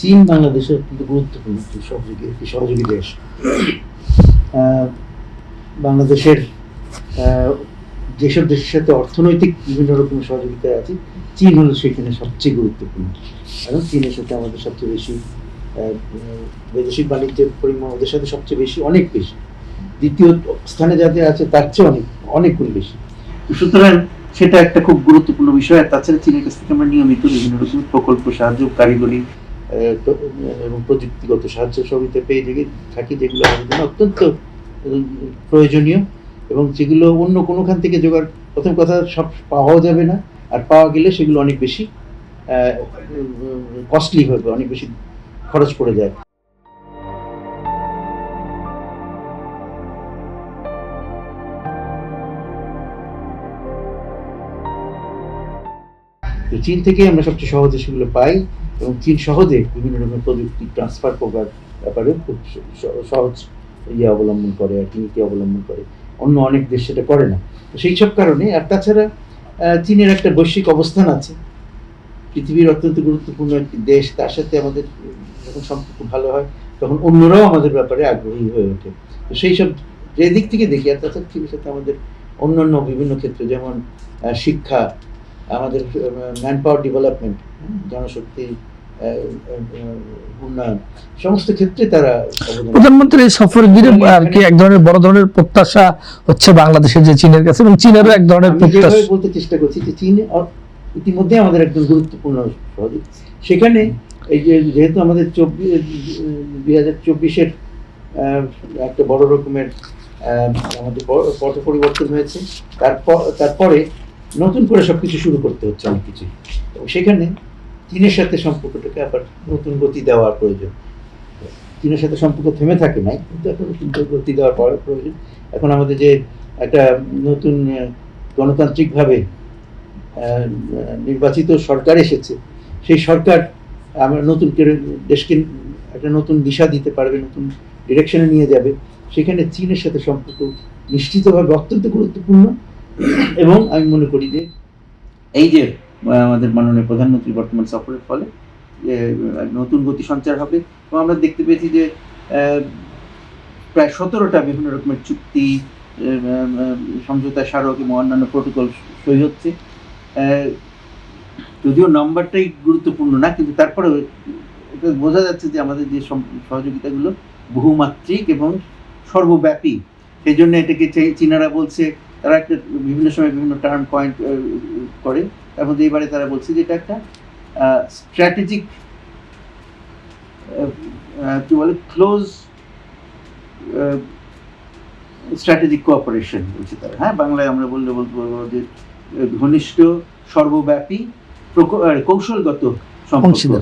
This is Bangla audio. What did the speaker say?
চীন বাংলাদেশের অত্যন্ত গুরুত্বপূর্ণ একটি সহযোগী দেশ। বাংলাদেশের যেসব দেশের সাথে অর্থনৈতিক বিভিন্ন রকমের সহযোগিতা আছে, চীন হলো সেখানে সবচেয়ে গুরুত্বপূর্ণ। কারণ চীনের সাথে আমাদের সবচেয়ে বেশি বৈদেশিক বাণিজ্যের পরিমাণ ওদের সাথে সবচেয়ে বেশি, অনেক বেশি। দ্বিতীয় স্থানে যাদের আছে তার চেয়ে অনেক গুণ বেশি। সুতরাং সেটা একটা খুব গুরুত্বপূর্ণ বিষয়। তাছাড়া চীনের কাছ থেকে আমরা নিয়মিত বিভিন্ন রকমের প্রকল্প, সাহায্য, কারিগরি এবং প্রযুক্তিগত সাহায্য সহযোগিতা পেয়ে থাকি, যেগুলো আমাদের জন্য অত্যন্ত প্রয়োজনীয় এবং যেগুলো অন্য কোনোখান থেকে জোগাড়, প্রথম কথা সব পাওয়াও যাবে না, আর পাওয়া গেলে সেগুলো অনেক বেশি কস্টলি হবে, অনেক বেশি খরচ পড়ে যায়। চীন থেকে আমরা সবচেয়ে সহজে সেগুলো পাই এবং চীন সহজে বিভিন্ন রকমের প্রযুক্তি ট্রান্সফার করার ব্যাপারে খুব সহজ অবলম্বন করে, আর নীতি অবলম্বন করে। অন্য অনেক দেশ সেটা করে না। তো সেই সব কারণে, আর তাছাড়া চীনের একটা বৈশ্বিক অবস্থান আছে, পৃথিবীর অত্যন্ত গুরুত্বপূর্ণ একটি দেশ, তার সাথে আমাদের যখন সম্পর্ক ভালো হয় তখন অন্যরাও আমাদের ব্যাপারে আগ্রহী হয়ে ওঠে। তো সেই সব যে দিক থেকে দেখি, আর তাছাড়া চীনের সাথে আমাদের অন্যান্য বিভিন্ন ক্ষেত্রে, যেমন শিক্ষা, আমাদের ম্যান পাওয়ার ডেভেলপমেন্ট, জনশক্তি উন্নয়ন, সমস্ত ক্ষেত্রে তারা। প্রধানমন্ত্রী সফর ঘিরে আর কি এক ধরনের বড় ধরনের প্রত্যাশা হচ্ছে বাংলাদেশের যে চীনের কাছে, এবং চীনেরও এক ধরনের প্রত্যাশা। বলতে চেষ্টা করছি যে চীন ইতিমধ্যে আমাদের একজন গুরুত্বপূর্ণ সহযোগী। সেখানে এই যে যেহেতু আমাদের 2024-এর একটা বড় রকমের আমাদের পথ পরিবর্তন হয়েছে, তারপরে নতুন করে সবকিছু শুরু করতে হচ্ছে, অনেক কিছু। এবং সেখানে চীনের সাথে সম্পর্কটাকে আবার নতুন গতি দেওয়ার প্রয়োজন। চীনের সাথে সম্পর্ক থেমে থাকে নাই, কিন্তু এখন নতুন গতি দেওয়ার প্রয়োজন। এখন আমাদের যে একটা নতুন গণতান্ত্রিকভাবে নির্বাচিত সরকার এসেছে, সেই সরকার আমরা নতুন দেশকে একটা নতুন দিশা দিতে পারবে, নতুন ডিরেকশনে নিয়ে যাবে। সেখানে চীনের সাথে সম্পর্ক নিশ্চিতভাবে অত্যন্ত গুরুত্বপূর্ণ। এবং আমি মনে করি যে এই যে আমাদের মাননীয় প্রধানমন্ত্রী বর্তমান সফরের ফলে নতুন গতি সঞ্চার হবে। এবং আমরা দেখতে পেয়েছি যে প্রায় 17টা বিভিন্ন রকমের চুক্তি, সমঝোতা স্মারক এবং অন্যান্য প্রোটোকল সই হচ্ছে। যদিও নাম্বারটাই গুরুত্বপূর্ণ না, কিন্তু তারপরেও বোঝা যাচ্ছে যে আমাদের যে সহযোগিতাগুলো বহুমাত্রিক এবং সর্বব্যাপী। সেই জন্য এটাকে চীনারা বলছে, তারা একটা বিভিন্ন সময় বিভিন্ন টার্ম পয়েন্ট করে, তার মধ্যে এবারে তারা বলছে যে এটা একটা স্ট্র্যাটেজিক, কি বলে, ক্লোজ স্ট্র্যাটেজিক কোঅপারেশন বলছে তারা। হ্যাঁ, বাংলায় আমরা বলতে পারবো যে ঘনিষ্ঠ, সর্বব্যাপী, কৌশলগত সম্পর্ক।